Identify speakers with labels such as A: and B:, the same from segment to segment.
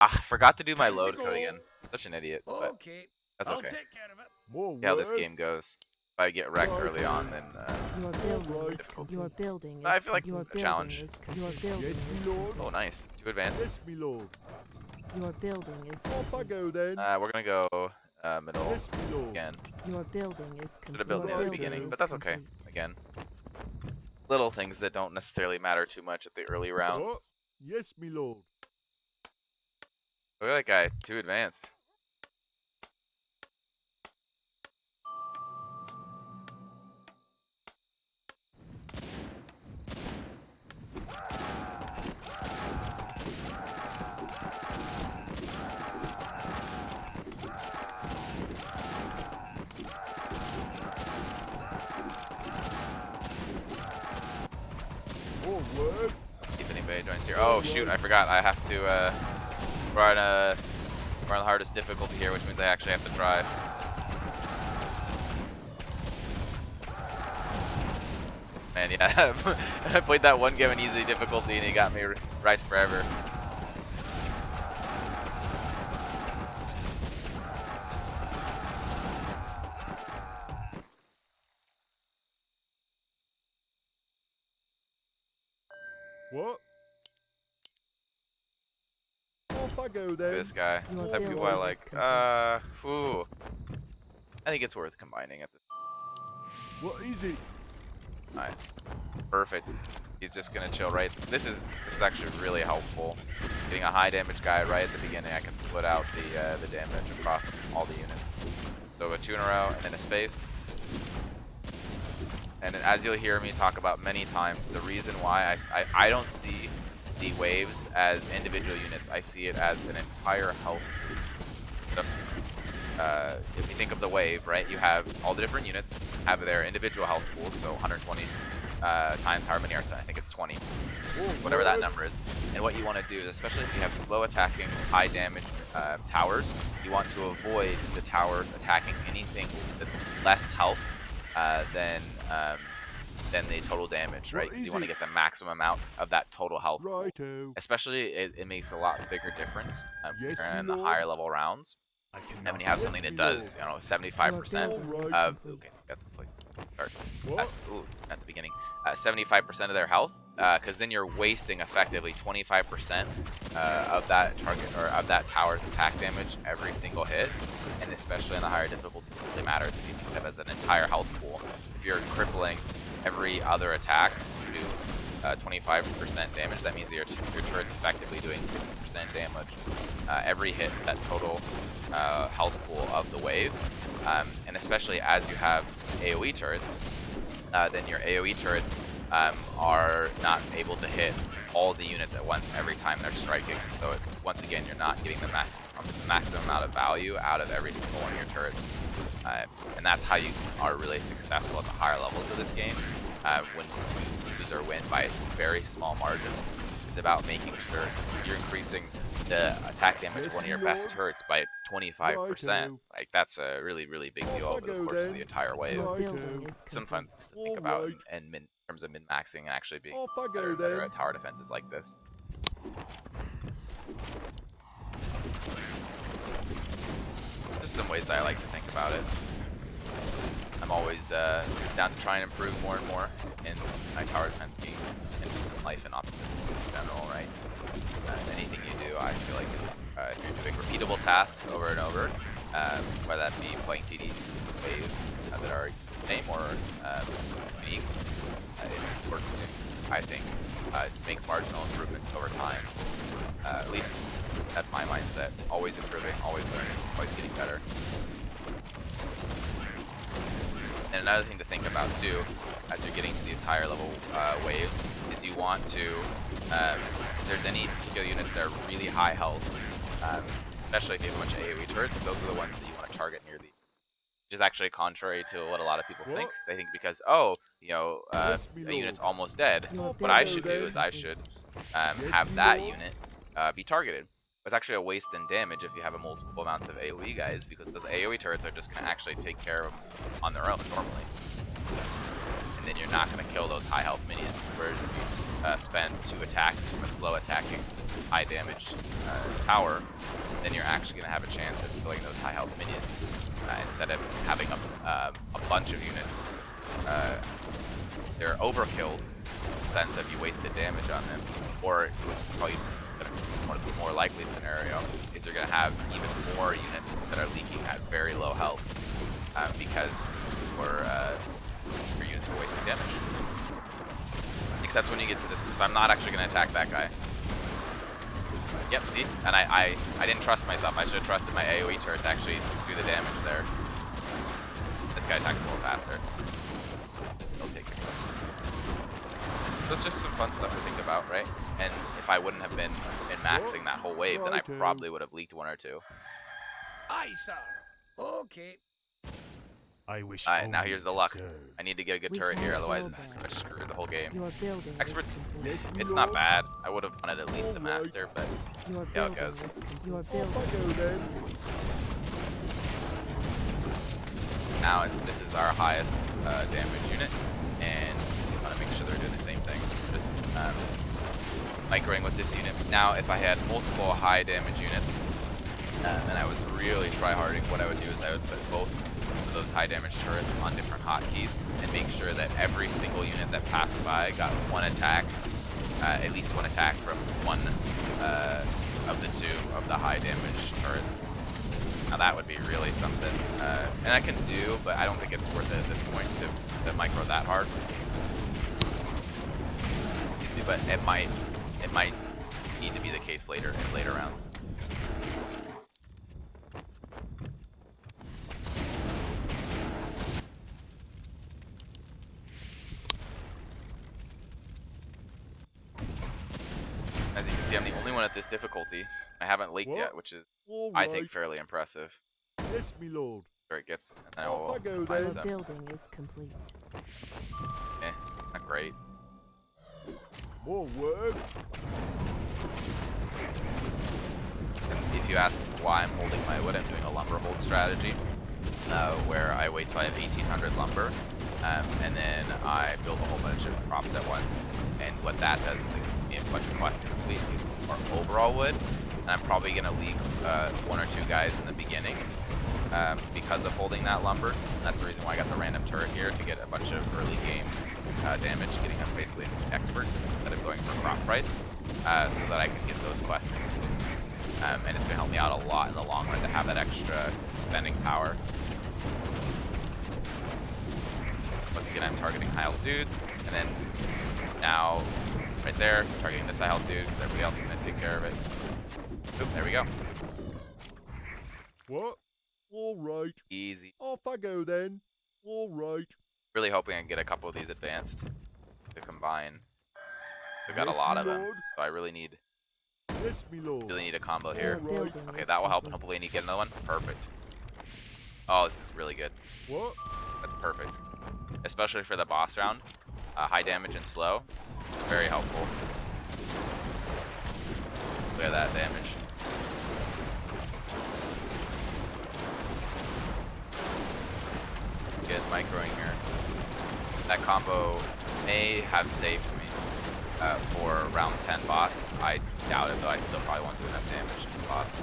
A: Ah, forgot to do my
B: Time to
A: load code
B: go.
A: again. Such an idiot, but
B: Okay,
A: that's
B: I'll
A: okay.
B: take care of it.
C: More
A: See how this
C: work.
A: game goes. If I get wrecked early on, then
D: Your building
C: Alright.
D: is
A: difficult.
D: your building
A: I
D: is
A: feel like
D: your
A: a
D: building
A: challenge.
D: is your building
C: Yes,
D: is
C: me lord.
A: Oh, nice. 2 advanced.
C: Yes, me lord.
D: your building is
C: Off I go then.
A: We're gonna go middle
C: Yes, me lord.
A: again.
D: your building is
A: Should have
D: your
A: built it at the
D: building
A: beginning,
D: is
A: but that's okay.
D: complete.
A: Again, little things that don't necessarily matter too much at the early rounds.
C: What? Yes, me lord.
A: Look at that guy, 2 advanced.
C: More work.
A: If anybody joins here. Oh shoot, I forgot. I have to we're on the hardest difficulty here, which means I actually have to try. Man, yeah, I played that one game in easy difficulty and he got me right forever.
C: What? Off I go
A: Look at
C: then.
A: this guy.
D: Your
A: Type of people I
D: building
A: like.
D: is complete.
A: Ooh. I think it's worth combining at this.
C: What is it?
A: Alright. Perfect. He's just gonna chill right. This is actually really helpful. Getting a high damage guy right at the beginning, I can split out the damage across all the units. So a 2 in a row and then a space. And then as you'll hear me talk about many times, the reason why I don't see the waves as individual units. I see it as an entire health. So, if you think of the wave, right, you have all the different units have their individual health pools, so 120 times however many are set. I think it's 20, whatever that number is. And what you want to do is, especially if you have slow attacking, high damage towers, you want to avoid the towers attacking anything with less health than the total damage, right? Because you want to get the maximum amount of that total health pool.
C: Righto.
A: Especially, it makes a lot bigger difference
C: Yes,
A: when you're in
C: me
A: the
C: lord.
A: higher level rounds.
B: I
A: And when you have
C: Yes,
A: something that
C: me
A: does,
C: lord.
A: 75%
D: Your building is
A: of,
D: complete.
A: okay, that's a place to start.
C: What?
A: Ooh, at the beginning, 75% of their health, because then you're wasting effectively 25% of that target or of that tower's attack damage every single hit, and especially in the higher difficulty, it really matters if you think of it as an entire health pool. If you're crippling every other attack to do 25% damage, that means your turret's effectively doing 50% damage every hit, that total health pool of the wave. And especially as you have AoE turrets, then your AoE turrets are not able to hit all the units at once every time they're striking. So once again, you're not getting the maximum amount of value out of every single one of your turrets. And that's how you are really successful at the higher levels of this game. When you lose or win by very small margins, it's about making sure you're increasing the attack damage of one of your best turrets by 25%. Like, that's a really, really big deal over the course of the entire wave.
D: Your building is
A: Some
D: complete.
A: fun to think about in terms of min-maxing and actually being
C: Off I
A: better
C: go
A: and better
C: then.
A: at tower defenses like this. Just some ways that I like to think about it. I'm always down to try and improve more and more in my tower defense game and just in life and optimism in general, right? Anything you do, I feel like is, if you're doing repeatable tasks over and over, whether that be playing TDs, waves that are the same or unique, it's important to, I think, make marginal improvements over time. At least that's my mindset. Always improving, always learning, always getting better. And another thing to think about too, as you're getting to these higher level waves, is you want to, if there's any particular units that are really high health, especially if you have a bunch of AoE turrets, those are the ones that you want to target near the, which is actually contrary to what a lot of people think. They think because, oh, a unit's almost dead, what I should do is I should have that unit be targeted. It's actually a waste in damage if you have a multiple amounts of AoE guys, because those AoE turrets are just going to actually take care of them on their own normally. And and then you're not going to kill those high health minions. Whereas if you spend 2 attacks from a slow attacking, high damage tower, then you're actually going to have a chance of killing those high health minions instead of having a bunch of units. They're overkilled in the sense that you wasted damage on them, or probably one of the more likely scenario is you're going to have even more units that are leaking at very low health because your units were wasting damage. Except when you get to this, so I'm not actually going to attack that guy. Yep, see? And I didn't trust myself. I should have trusted my AoE turret to actually do the damage there. This guy attacks a little faster. He'll take it. So it's just some fun stuff to think about, right? And if I wouldn't have been maxing that whole wave, then I probably would have leaked 1 or 2.
B: Aye, sir. Okay.
C: I wish.
A: Alright, now here's the
C: only
A: luck.
C: to serve.
A: I need to get a good
D: We
A: turret here,
D: can't
A: otherwise
D: build
A: I'm
D: that.
A: gonna screw the whole game.
D: Your building
A: Experts,
D: is complete.
C: Yes,
A: it's
C: my
A: not
C: lord.
A: bad. I would have wanted at least a master, but
D: Your
A: see how it
D: building
A: goes.
D: is complete. Your
C: Off
D: building.
C: I go then.
A: now this is our highest damage unit, and we want to make sure they're doing the same thing. So just microing with this unit. Now, if I had multiple high damage units, and I was really try-harding, what I would do is I would put both of those high damage turrets on different hotkeys and make sure that every single unit that passed by got 1 attack, at least 1 attack from one of the 2 of the high damage turrets. Now that would be really something, and I can do, but I don't think it's worth it at this point to micro that hard. But it might need to be the case later in later rounds. As you can see, I'm the only one at this difficulty. I haven't leaked
C: What?
A: yet, which is,
C: All
A: I
C: right.
A: think, fairly impressive.
C: Yes, me lord.
A: Where it gets, and then I
C: Off
A: will
C: I go
A: find
C: then.
D: Your
A: some.
D: building is complete.
A: Not great.
C: More work.
A: And if you ask why I'm holding my wood, I'm doing a lumber hold strategy, where I wait till I have 1800 lumber, and then I build a whole bunch of crops at once. And what that does is it gives me a bunch of quests to complete, or overall wood. And I'm probably going to leave 1 or 2 guys in the beginning because of holding that lumber. And that's the reason why I got the random turret here, to get a bunch of early game damage, getting up basically an expert instead of going for crop price, so that I can get those quests completed. And it's going to help me out a lot in the long run to have that extra spending power. Once again, I'm targeting high health dudes, and then now, right there, targeting this high health dude, because everybody else is going to take care of it. Oop, there we go.
C: What? All right.
A: Easy.
C: Off I go then. All right.
A: Really hoping I can get a couple of these advanced to combine. We've got a
C: Yes,
A: lot
C: me
A: of them,
C: lord.
A: so I really need
C: Yes, me lord.
A: a combo here.
C: All right.
A: Okay, that will help. Hopefully I need to get another one. Perfect. Oh, this is really good.
C: What?
A: That's perfect. Especially for the boss round. High damage and slow. Very helpful. Look at that damage. Good microing here. That combo may have saved me for round 10 boss. I doubt it, though. I still probably won't do enough damage to the boss.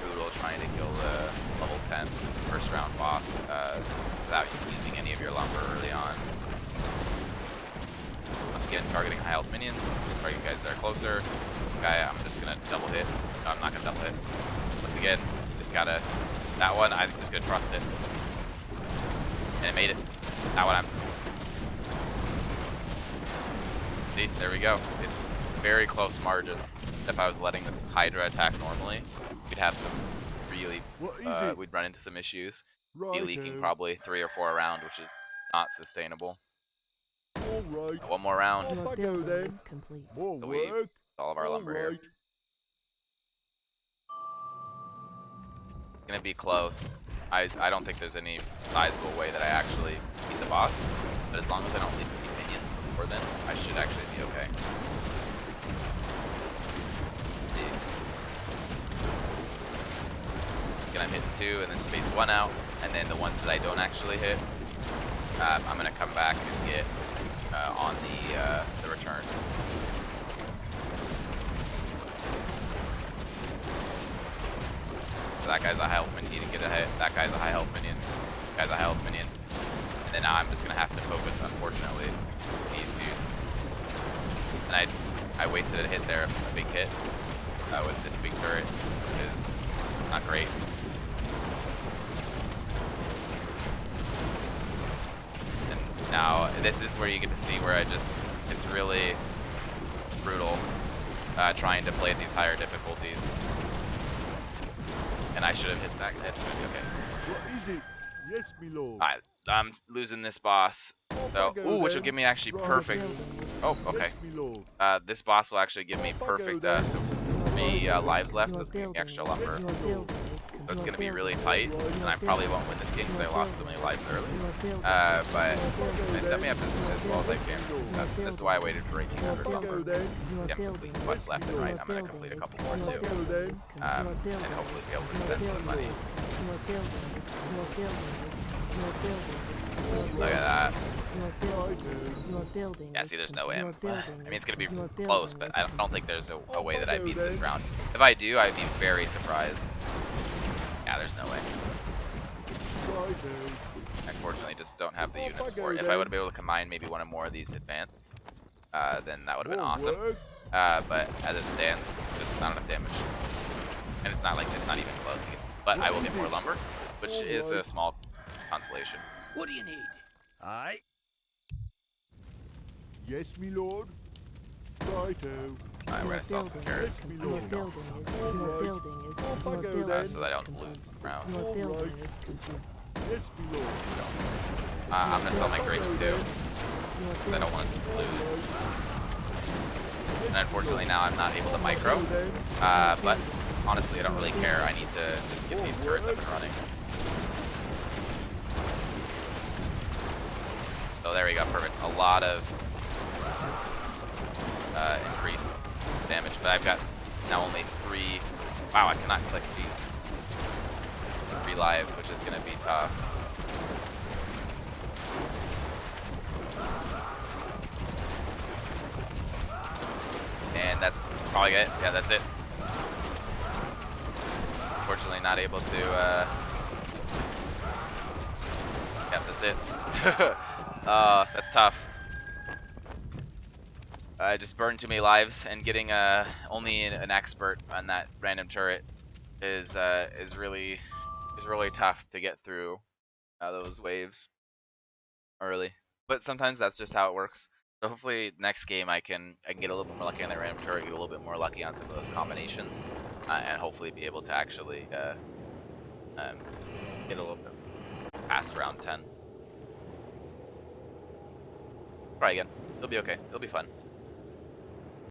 A: Brutal trying to kill the level 10 first round boss without using any of your lumber early on. Once again, targeting high health minions. Target guys that are closer. Okay, I'm just gonna double hit. No, I'm not gonna double hit. Once again, just gotta. That one, I'm just gonna trust it. And it made it. That one, I'm. See, there we go. It's very close margins. If I was letting this Hydra attack normally, we'd have some really.
C: What is it?
A: We'd run into some issues. Be
C: Right.
A: leaking probably 3 or 4 around, which is not sustainable.
C: All right.
A: One more round.
C: Off
D: Your
C: I go
D: building
C: then.
D: is complete.
C: More
A: So we-
C: work.
A: All of our
C: All
A: lumber here.
C: right.
A: Gonna be close. I don't think there's any sizable way that I actually beat the boss, but as long as I don't leave any minions before then, I should actually be okay. Again, I'm hitting 2 and then space 1 out, and then the ones that I don't actually hit, I'm gonna come back and get on the return. So that guy's a high health minion. He didn't get a hit. That guy's a high health minion. That guy's a high health minion. And then now I'm just gonna have to focus, unfortunately, on these dudes. And I wasted a hit there, a big hit with this big turret, which is not great. And now this is where you get to see where it's really brutal trying to play at these higher difficulties. And I should have hit that. That should be okay.
C: What is it? Yes, me lord.
A: Alright, I'm losing this boss. So, ooh, which will give me actually perfect. Oh, okay.
C: Yes, me lord.
A: This boss will actually give me perfect 3 lives left, so it's gonna give me extra lumber. So it's gonna be really tight, and I probably won't win this game because I lost so many lives early. But it set me up as well as I can. This is why I waited for 1800 lumber. I'm completing quests left and right. I'm gonna complete a couple more too, and hopefully be able to spend some money. Look at that. Yeah, see, there's no way. I mean, it's gonna be close, but I don't think there's a way that I beat this round. If I do, I'd be very surprised. Yeah, there's no way. I unfortunately just don't have the units for it. If I would have been able to combine maybe one or more of these advanced, then that would have been awesome. But as it stands, just not enough damage. And it's not like it's not even close. But I will get more lumber, which is a small consolation.
B: What do you need? Aye.
C: Yes, me lord. Righto.
A: Alright, we're gonna sell some carrots.
C: Yes, me lord.
A: So that I don't loot around.
C: Yes, me lord.
A: I'm gonna sell my grapes too, because I don't want to lose. And unfortunately now I'm not able to micro, but honestly I don't really care. I need to just get these turrets up and running. So there we go, perfect. A lot of increased damage, but I've got now only 3. Wow, I cannot click these. 3 lives, which is gonna be tough. And that's probably it. Yeah, that's it. Unfortunately, not able to. Yeah, that's it. That's tough. I just burned too many lives, and getting only an expert on that random turret is really tough to get through those waves early. But sometimes that's just how it works. So hopefully next game I can get a little bit more lucky on that random turret, get a little bit more lucky on some of those combinations, and hopefully be able to actually get a little bit past round 10. Try again. It'll be okay. It'll be fun.